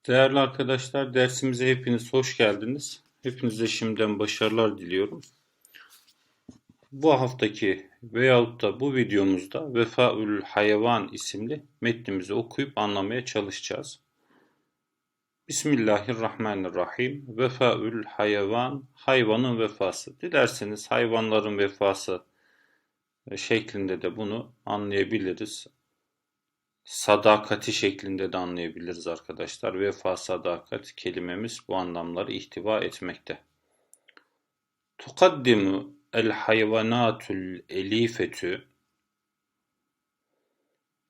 Değerli arkadaşlar, dersimize hepiniz hoş geldiniz. Hepinize şimdiden başarılar diliyorum. Bu haftaki veyahut da bu videomuzda Vefaül Hayvan isimli metnimizi okuyup anlamaya çalışacağız. Bismillahirrahmanirrahim. Vefaül Hayvan, hayvanın vefası. Dilerseniz hayvanların vefası şeklinde de bunu anlayabiliriz. Sadakati şeklinde de anlayabiliriz arkadaşlar. Vefa, sadakat kelimemiz bu anlamları ihtiva etmekte. Tukaddimu el hayvanatul elifetü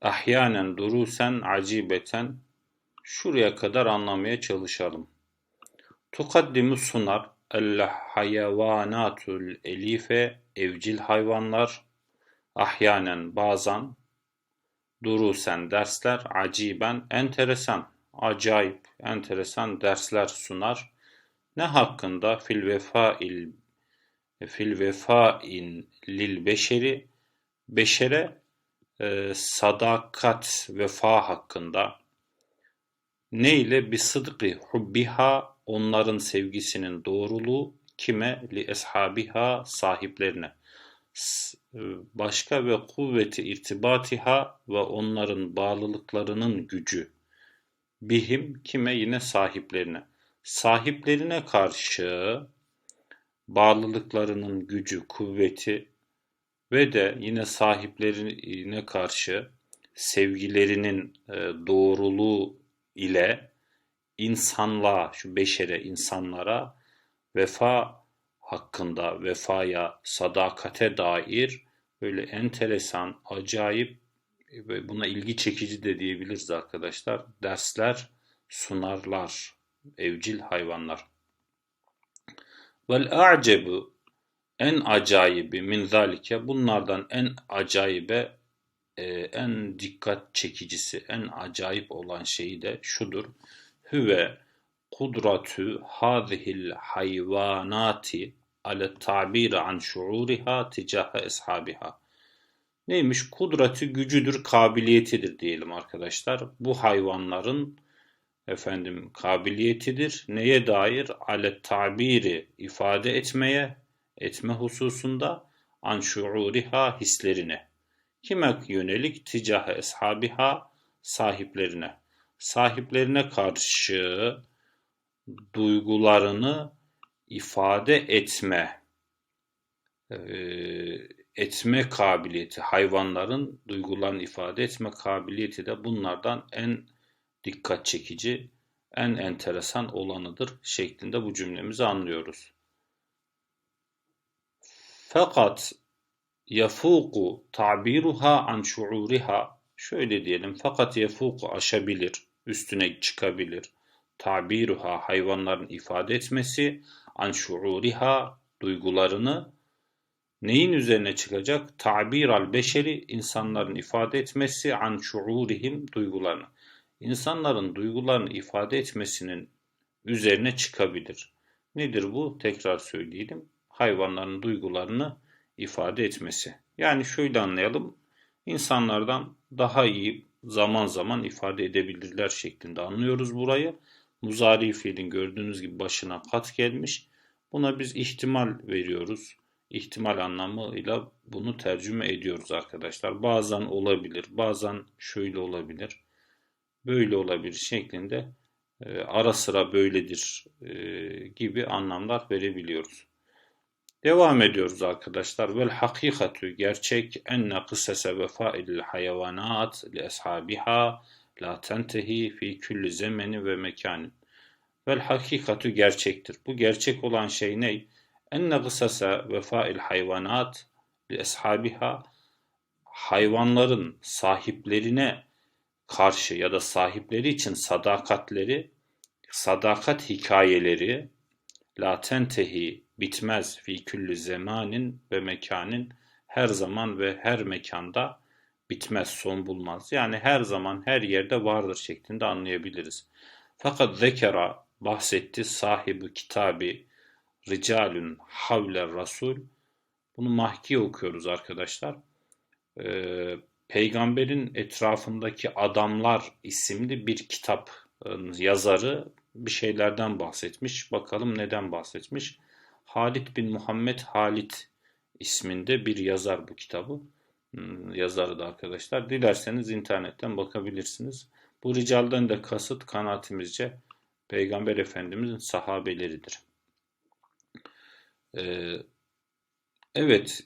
ahyanen durusen acibeten. Şuraya kadar anlamaya çalışalım. Tukaddimu sunar el hayvanatul elife evcil hayvanlar ahyanen bazen durusen dersler aciben enteresan acayip enteresan dersler sunar. Ne hakkında? Fil vefain lil beşeri beşere sadakat vefa hakkında. Ne ile? Bi sıdkı hubbiha onların sevgisinin doğruluğu kime? Li eshabiha sahiplerine. Başka ve kuvveti irtibatiha ve onların bağlılıklarının gücü. Bihim kime? Yine sahiplerine. Sahiplerine karşı bağlılıklarının gücü, kuvveti ve de yine sahiplerine karşı sevgilerinin doğruluğu ile insanlığa, şu beşere, insanlara vefa hakkında, vefaya, sadakate dair böyle enteresan, acayip ve buna ilgi çekici de diyebiliriz arkadaşlar. Dersler sunarlar evcil hayvanlar. Vel a'cebu en acayibi min zalike bunlardan en acayibe en dikkat çekicisi en acayip olan şeyi de şudur. Hüve kudratü hazihil hayvanati ale tabir an şuuriha ticahe eshabiha. Neymiş? Kudreti gücüdür, kabiliyetidir diyelim arkadaşlar. Bu hayvanların kabiliyetidir. Neye dair? Ale tabiri ifade etme hususunda an şuuriha hislerine. Kime yönelik? Ticahe eshabiha sahiplerine. Sahiplerine karşı duygularını ifade etme kabiliyeti, hayvanların duygularını ifade etme kabiliyeti de bunlardan en dikkat çekici, en enteresan olanıdır şeklinde bu cümlemizi anlıyoruz. Fakat yafuku tabiruha an şuuriha şöyle diyelim. Fakat yafuku aşabilir, üstüne çıkabilir. Tabiruha hayvanların ifade etmesi an şuuriha duygularını neyin üzerine çıkacak? Tabir al beşeri insanların ifade etmesi an şuurihim duygularını. İnsanların duygularını ifade etmesinin üzerine çıkabilir. Nedir bu? Tekrar söyleyelim. Hayvanların duygularını ifade etmesi. Yani şöyle anlayalım. İnsanlardan daha iyi zaman zaman ifade edebilirler şeklinde anlıyoruz burayı. Muzari fiilin gördüğünüz gibi başına kat gelmiş. Buna biz ihtimal veriyoruz. İhtimal anlamıyla bunu tercüme ediyoruz arkadaşlar. Bazen olabilir, bazen şöyle olabilir, böyle olabilir şeklinde ara sıra böyledir gibi anlamlar verebiliyoruz. Devam ediyoruz arkadaşlar. Vel hakikatu gerçek enne kıssese vefail hayvanat li ashabiha la tentehi fi kulli zemeni ve mekanin. Vel hakikatu gerçektir. Bu gerçek olan şey ne? Enne kıssese vefail hayvanat li ashabiha hayvanların sahiplerine karşı ya da sahipleri için sadakat hikayeleri la tentehi bitmez fi külli zemanin ve mekanin her zaman ve her mekanda bitmez, son bulmaz. Yani her zaman her yerde vardır şeklinde anlayabiliriz. Fakat zekera bahsetti sahibi kitabı ricalun havle rasul. Bunu mahki okuyoruz arkadaşlar. Peygamberin etrafındaki adamlar isimli bir kitap yazarı bir şeylerden bahsetmiş. Bakalım neden bahsetmiş. Halit bin Muhammed Halit isminde bir yazar bu kitabı. Yazarı da arkadaşlar. Dilerseniz internetten bakabilirsiniz. Bu ricalden de kasıt kanaatimizce Peygamber Efendimizin sahabeleridir. Evet,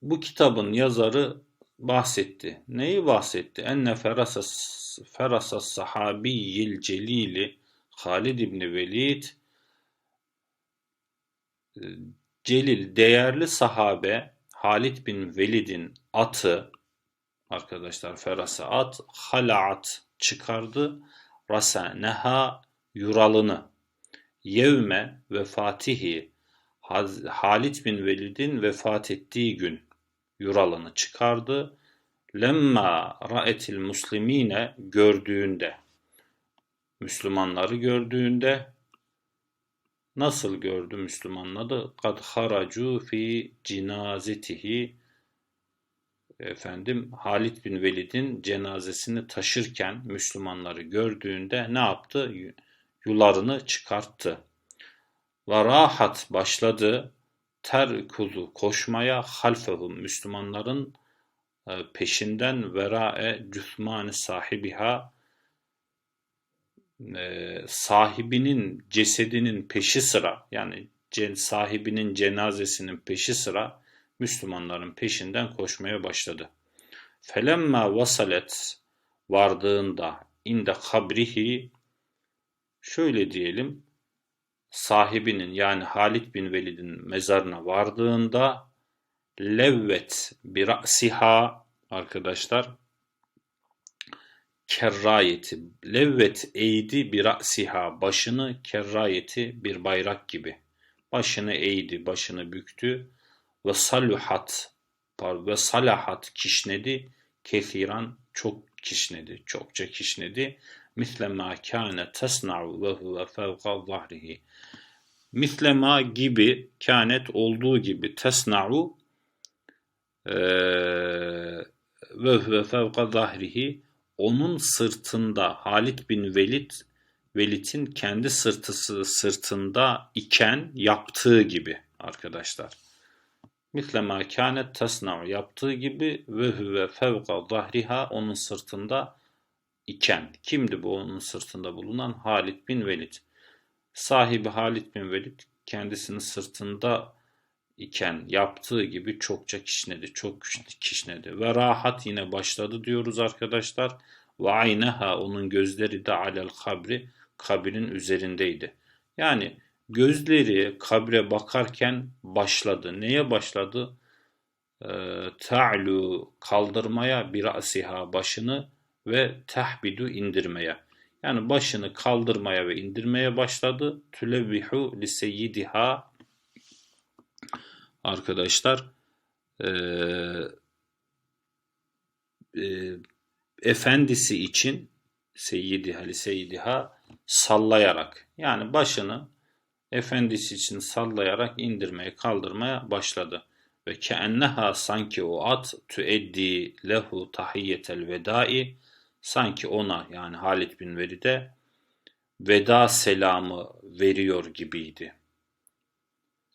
bu kitabın yazarı bahsetti. Neyi bahsetti? Enne ferasas sahabiyyil celili Halid İbni Velid, celil, değerli sahabe Halid bin Velid'in atı, arkadaşlar ferasa at, halaat çıkardı, rasa neha yuralını, yevme vefatihi, Halid bin Velid'in vefat ettiği gün yuralını çıkardı. Lemma ra'etil muslimine, gördüğünde, Müslümanları gördüğünde, nasıl gördü Müslümanları? Kad haracu fi cinazetihi, Halid bin Velid'in cenazesini taşırken Müslümanları gördüğünde ne yaptı? Yularını çıkarttı. Ve rahat, başladı. Terkuzu, koşmaya, halfehum, Müslümanların peşinden, verae cüthmani sahibiha, sahibinin cesedinin peşi sıra, yani sahibinin cenazesinin peşi sıra Müslümanların peşinden koşmaya başladı. Felemma vasalet, vardığında, inde kabrihi, şöyle diyelim, sahibinin yani Halid bin Velid'in mezarına vardığında, levvet bir ra'siha, arkadaşlar, kerrayeti, levvet eğdi bir ra'siha, başını, kerrayeti bir bayrak gibi. Başını eğdi, başını büktü. Ve saluhat, ve salahat, kişnedi, kethiran, çok kişnedi, çokça kişnedi. Misle ma kâne tesna'u ve huve fevka zahrihi. Mislema gibi, kânet olduğu gibi, tesna'u ve huve fevka zahrihi, onun sırtında, Halid bin Velid'in kendi sırtında iken yaptığı gibi arkadaşlar. Mislema kânet tesna'u, yaptığı gibi, ve huve fevka zahriha, onun sırtında iken. Kimdi bu onun sırtında bulunan? Halid bin Velid. Sahibi Halid bin Velid kendisinin sırtında iken yaptığı gibi çokça kişnedi, çok kişnedi. Ve rahat, yine başladı diyoruz arkadaşlar. Ve ayneha, onun gözleri de alel kabri, kabrin üzerindeydi. Yani gözleri kabre bakarken başladı. Neye başladı? Ta'lu, kaldırmaya, bir ra'siha, başını, ve tahbidu, indirmeye. Yani başını kaldırmaya ve indirmeye başladı. Tülevvihu li seyyidiha, arkadaşlar, e, efendisi için, seyyidiha li seyyidiha, sallayarak, yani başını efendisi için sallayarak indirmeye, kaldırmaya başladı. Ve keenneha, sanki o at, tüeddi lehu tahiyyetel vedai, sanki ona, yani Halid bin Velid'e veda selamı veriyor gibiydi.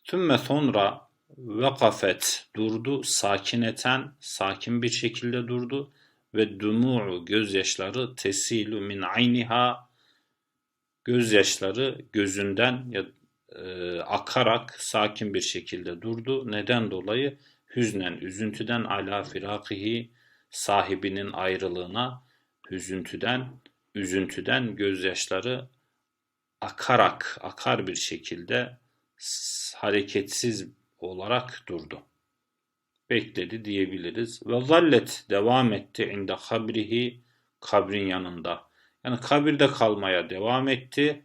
Tümme sonra vakafet, durdu, sakineten, sakin bir şekilde durdu, ve dumu'u, gözyaşları, tesilu min ayniha, gözyaşları gözünden akarak sakin bir şekilde durdu. Neden dolayı? Hüznen, üzüntüden, ala firakihi, sahibinin ayrılığına, üzüntüden gözyaşları akarak, akar bir şekilde, hareketsiz olarak durdu. Bekledi diyebiliriz. Ve zallet, devam etti, inde kabrihi, kabrin yanında. Yani kabirde kalmaya devam etti.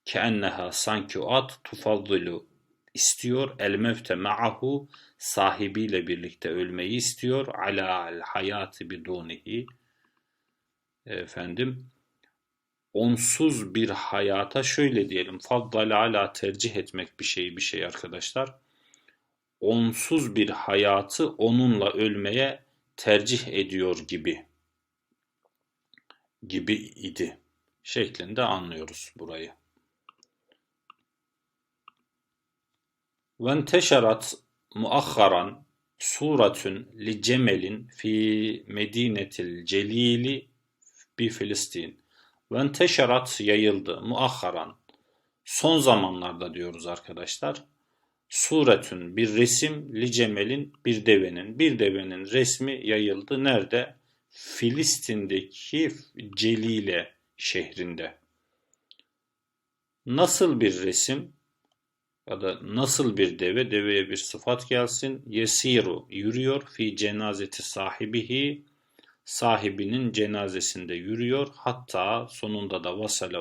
Keenneha, sanki o at, tufaddilu, istiyor, el mevte ma'ahu, sahibiyle birlikte ölmeyi istiyor, ala al hayatı bidunihi, onsuz bir hayata, şöyle diyelim, faddale ala, tercih etmek bir şey arkadaşlar. Onsuz bir hayatı onunla ölmeye tercih ediyor gibi idi. şeklinde anlıyoruz burayı. وانتشرت مؤخرا صورة لجمل في مدينة الجليل بفلسطين. وانتشرت yayıldı. Muakharan son zamanlarda diyoruz arkadaşlar. Suretün bir resim, licemelin bir devenin resmi yayıldı. Nerede? Filistin'deki Celile şehrinde. Nasıl bir resim ya da nasıl bir deve? Deveye bir sıfat gelsin. Yesiru yürüyor fi cenazeti sahibihi, sahibinin cenazesinde yürüyor. Hatta sonunda da vasale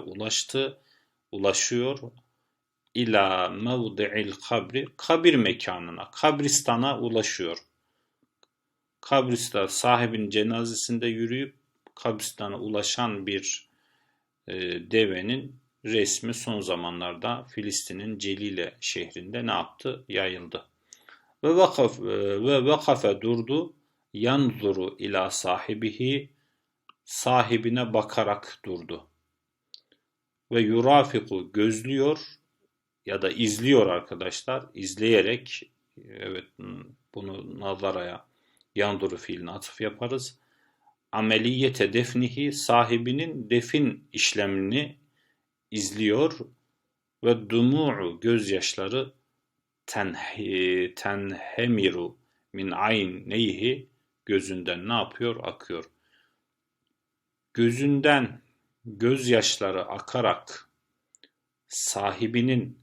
ulaşıyor. İlâ mevdi'il kabri, kabir mekanına, kabristana ulaşıyor. Kabristan sahibinin cenazesinde yürüyüp kabristana ulaşan bir devenin resmi son zamanlarda Filistin'in Celile şehrinde ne yaptı? Yayıldı. Ve vakafe durdu. Yanzuru ila sahibihi, sahibine bakarak durdu. Ve yurafiku gözlüyor ya da izliyor arkadaşlar. İzleyerek, evet, bunu nazaraya yanduru fiiline atıf yaparız. Ameliyete defnihi, sahibinin defin işlemini izliyor. Ve dumu'u gözyaşları tenhemiru min ayneyhi, gözünden ne yapıyor? Akıyor. Gözünden gözyaşları akarak sahibinin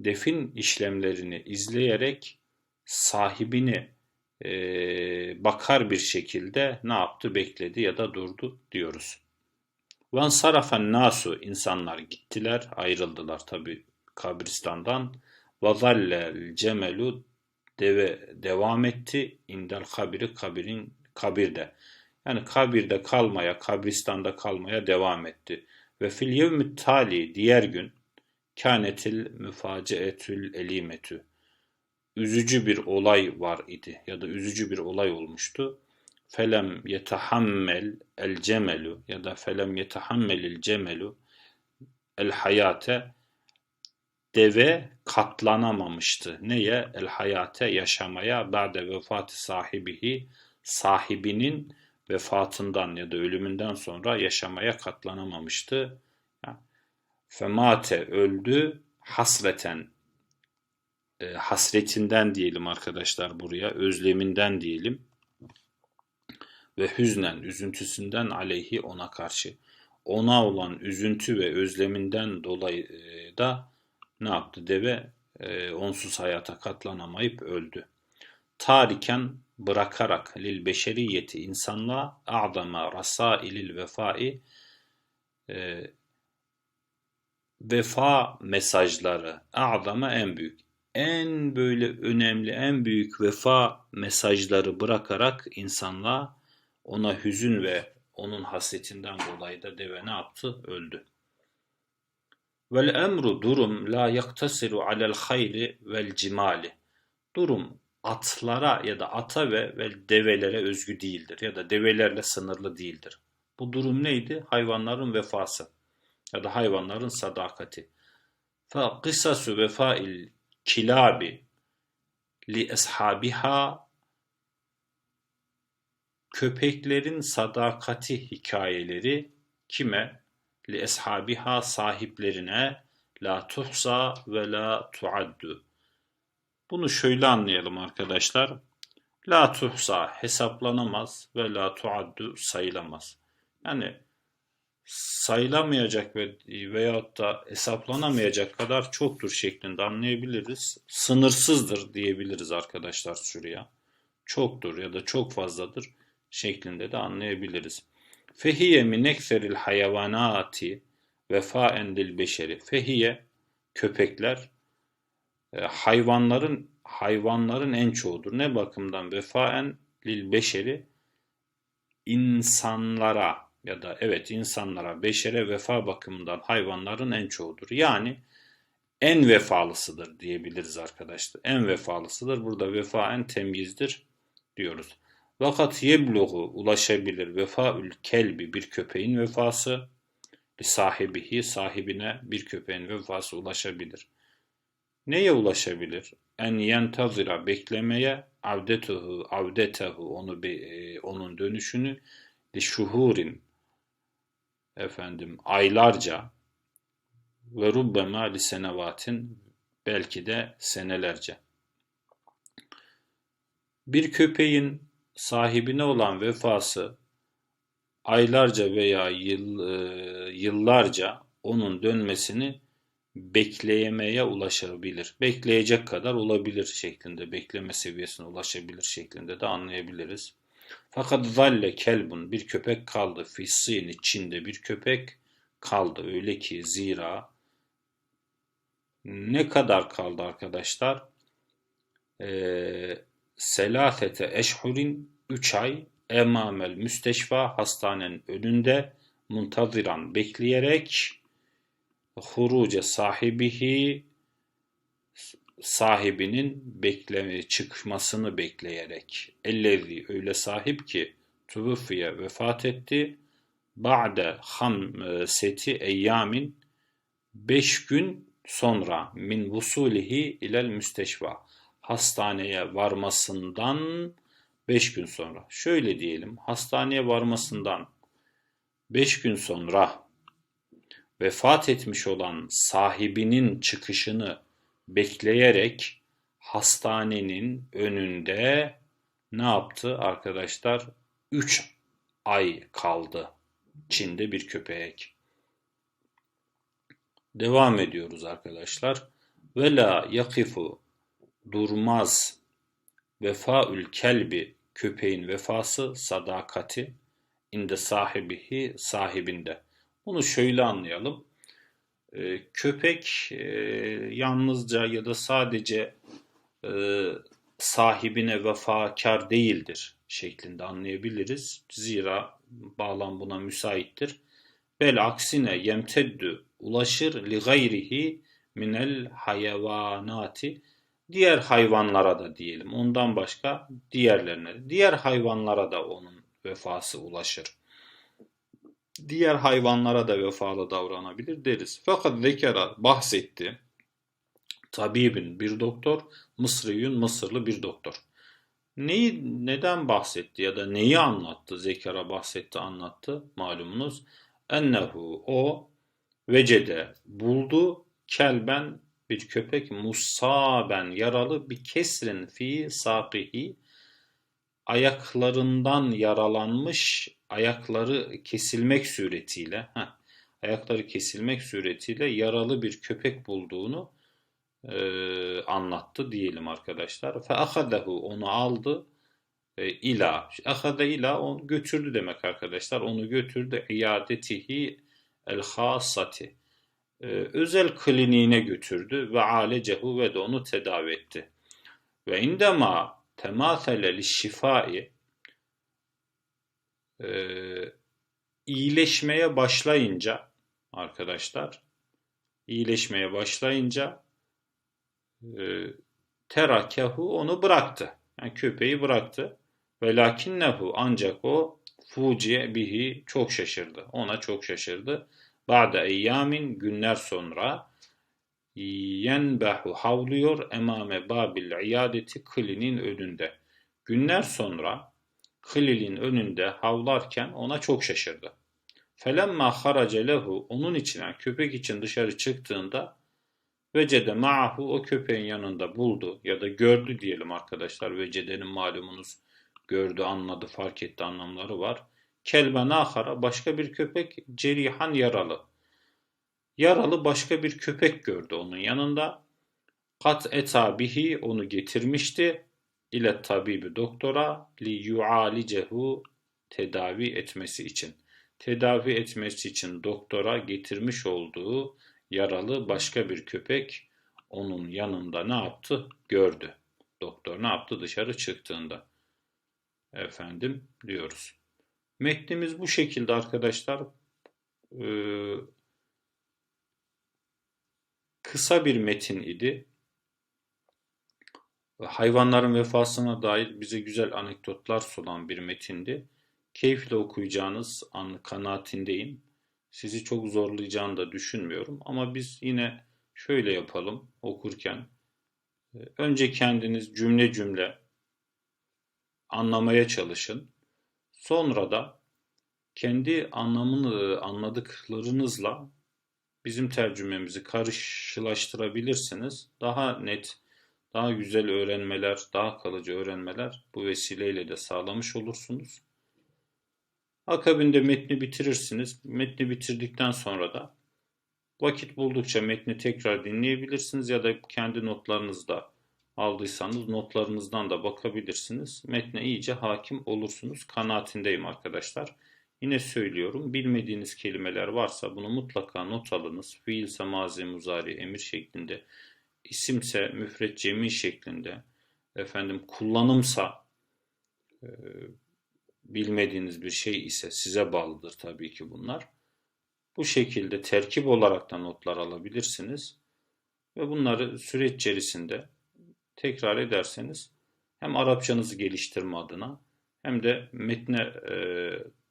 defin işlemlerini izleyerek sahibini bakar bir şekilde ne yaptı? Bekledi ya da durdu diyoruz. Van sarafen nasu, insanlar gittiler, ayrıldılar tabi kabristandan. Vazallel cemelu, deve devam etti. İndel kabiri, kabirde. Yani kabirde kalmaya, kabristanda kalmaya devam etti. Ve fil yevmü tali, diğer gün, kânetil müfacietül elimetü, üzücü bir olay var idi ya da üzücü bir olay olmuştu. Felem yetehammel el cemelu ya da felem yetehammelil cemelu el hayate, deve katlanamamıştı. Neye? El hayate, yaşamaya, ba'de vefati sahibihi, sahibinin vefatından ya da ölümünden sonra yaşamaya katlanamamıştı. Femate, öldü, hasreten, hasretinden diyelim arkadaşlar buraya, özleminden diyelim. Ve hüznen, üzüntüsünden aleyhi, ona karşı. Ona olan üzüntü ve özleminden dolayı da ne yaptı? Deve onsuz hayata katlanamayıp öldü. Tariken, bırakarak, lil beşeriyeti, insanlığa, a'dama rasailil vefai, vefa mesajları, a'dama en büyük, en böyle önemli, en büyük vefa mesajları bırakarak insanlığa, ona hüzün ve onun hasretinden dolayı da deve ne yaptı? Öldü. Vel emru, durum, la yaktasiru alel hayri vel cimali. Durum atlara ya da ata ve develere özgü değildir ya da develerle sınırlı değildir. Bu durum neydi? Hayvanların vefası ya da hayvanların sadakati. Fa kısasu vefail kilabi li eshabiha, köpeklerin sadakati hikayeleri kime? Li eshabiha, sahiplerine, la tuhsa ve la tuaddu. Bunu şöyle anlayalım arkadaşlar. La tuhsa, hesaplanamaz, ve la tuaddu, sayılamaz. Yani sayılamayacak veyahut da hesaplanamayacak kadar çoktur şeklinde anlayabiliriz. Sınırsızdır diyebiliriz arkadaşlar şuraya. Çoktur ya da çok fazladır şeklinde de anlayabiliriz. Fehiye min ekseril hayvanati vefaen lil beşeri. Fehiye, köpekler, hayvanların en çoğudur. Ne bakımdan? Vefaen lil beşeri, insanlara ya da evet insanlara, beşere vefa bakımından hayvanların en çoğudur. Yani en vefalısıdır diyebiliriz arkadaşlar. En vefalısıdır. Burada vefaen temyizdir diyoruz. Vakat yebluğu, ulaşabilir, vefaül kelbi, bir köpeğin vefası, sahibihi, sahibine bir köpeğin vefası ulaşabilir. Neye ulaşabilir? En yentazira, beklemeye, avdetehu, onun dönüşünü, li şuhurin, aylarca, ve rubbema li senevatin, belki de senelerce. Bir köpeğin sahibine olan vefası aylarca veya yıllarca onun dönmesini bekleyemeye ulaşabilir. Bekleyecek kadar olabilir şeklinde, bekleme seviyesine ulaşabilir şeklinde de anlayabiliriz. Fakat zalle kelbun, bir köpek kaldı. Fissini, Çin'de bir köpek kaldı. Öyle ki zira ne kadar kaldı arkadaşlar? Selâfete eşhurin, 3 ay, emamel müsteşfa, hastanenin önünde, muntaziran, bekleyerek, huruce sahibihi, sahibinin çıkmasını bekleyerek, ellezi, öyle sahip ki tuvfiye, vefat etti, ba'de hamseti eyyamin, 5 gün sonra, min vusulihi ilel müsteşfa, hastaneye varmasından 5 gün sonra. Şöyle diyelim, hastaneye varmasından 5 gün sonra vefat etmiş olan sahibinin çıkışını bekleyerek hastanenin önünde ne yaptı arkadaşlar? 3 ay kaldı Çin'de bir köpek. Devam ediyoruz arkadaşlar. Ve la yakifu, durmaz, vefaül kelbi, köpeğin vefası, sadakati, inde sahibihi, sahibinde. Bunu şöyle anlayalım. Köpek yalnızca ya da sadece e, sahibine vefakar değildir şeklinde anlayabiliriz. Zira bağlam buna müsaittir. Bel aksine yemteddü, ulaşır, li gayrihi minel hayvanati, diğer hayvanlara da diyelim. Ondan başka diğerlerine de. Diğer hayvanlara da onun vefası ulaşır. Diğer hayvanlara da vefalı davranabilir deriz. Fakat zekera, bahsetti. Tabibin, bir doktor, Mısriyün, Mısırlı bir doktor. Neden bahsetti ya da neyi anlattı? Zekara bahsetti, anlattı malumunuz. Ennehu, o, vecede, buldu, kelben, bir köpek, musaben, yaralı, bir kesrin fi sakihi, ayaklarından yaralanmış, ayakları kesilmek suretiyle yaralı bir köpek bulduğunu anlattı diyelim arkadaşlar. Fe ahadehu, onu aldı, ahade ila, onu götürdü demek arkadaşlar. Onu götürdü, iadetihi el hasati, özel kliniğine götürdü ve alecehu, ve de onu tedavi etti. Ve indema temâthele lişşifâi, iyileşmeye başlayınca arkadaşlar, terakehu, onu bıraktı. Yani köpeği bıraktı. Velakinnehu, ancak o, fuciye bihi, çok şaşırdı. Ona çok şaşırdı. Ba'de eyyamin, günler sonra, yenbehu, havlıyor, emame babil iyadeti, klinin önünde. Günler sonra klinin önünde havlarken ona çok şaşırdı. Felemma harace lehu, onun için, yani köpek için dışarı çıktığında, vecede ma'ahu, o köpeğin yanında buldu ya da gördü diyelim arkadaşlar. Vecedenin malumunuz gördü, anladı, fark etti anlamları var. Kelben ahara, başka bir köpek, cerihan, yaralı. Yaralı başka bir köpek gördü onun yanında. Kat eta bihi, onu getirmişti. İle tabibi, doktora, li yualicehu, tedavi etmesi için. Tedavi etmesi için doktora getirmiş olduğu yaralı başka bir köpek onun yanında ne yaptı? Gördü. Doktor ne yaptı? Dışarı çıktığında. Diyoruz. Metnimiz bu şekilde arkadaşlar. Kısa bir metin idi. Hayvanların vefasına dair bize güzel anekdotlar sunan bir metindi. Keyifle okuyacağınız kanaatindeyim. Sizi çok zorlayacağını da düşünmüyorum. Ama biz yine şöyle yapalım okurken. Önce kendiniz cümle cümle anlamaya çalışın. Sonra da kendi anlamını anladıklarınızla bizim tercümemizi karşılaştırabilirsiniz. Daha net, daha güzel öğrenmeler, daha kalıcı öğrenmeler bu vesileyle de sağlamış olursunuz. Akabinde metni bitirirsiniz. Metni bitirdikten sonra da vakit buldukça metni tekrar dinleyebilirsiniz ya da kendi notlarınızda aldıysanız notlarınızdan da bakabilirsiniz. Metne iyice hakim olursunuz kanaatindeyim arkadaşlar. Yine söylüyorum, bilmediğiniz kelimeler varsa bunu mutlaka not alınız. Fiilse mazi, muzari, emir şeklinde, isimse müfret, cemi şeklinde, kullanımsa e, bilmediğiniz bir şey ise size bağlıdır tabii ki bunlar. Bu şekilde terkip olarak da notlar alabilirsiniz ve bunları süreç içerisinde tekrar ederseniz hem Arapçanızı geliştirme adına hem de metne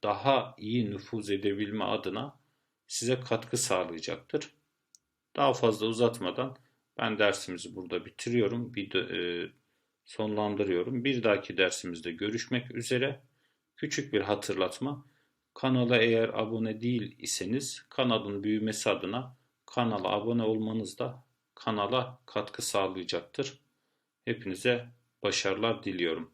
daha iyi nüfuz edebilme adına size katkı sağlayacaktır. Daha fazla uzatmadan ben dersimizi burada bitiriyorum, sonlandırıyorum. Bir dahaki dersimizde görüşmek üzere. Küçük bir hatırlatma. Kanala eğer abone değil iseniz kanalın büyümesi adına kanala abone olmanız da kanala katkı sağlayacaktır. Hepinize başarılar diliyorum.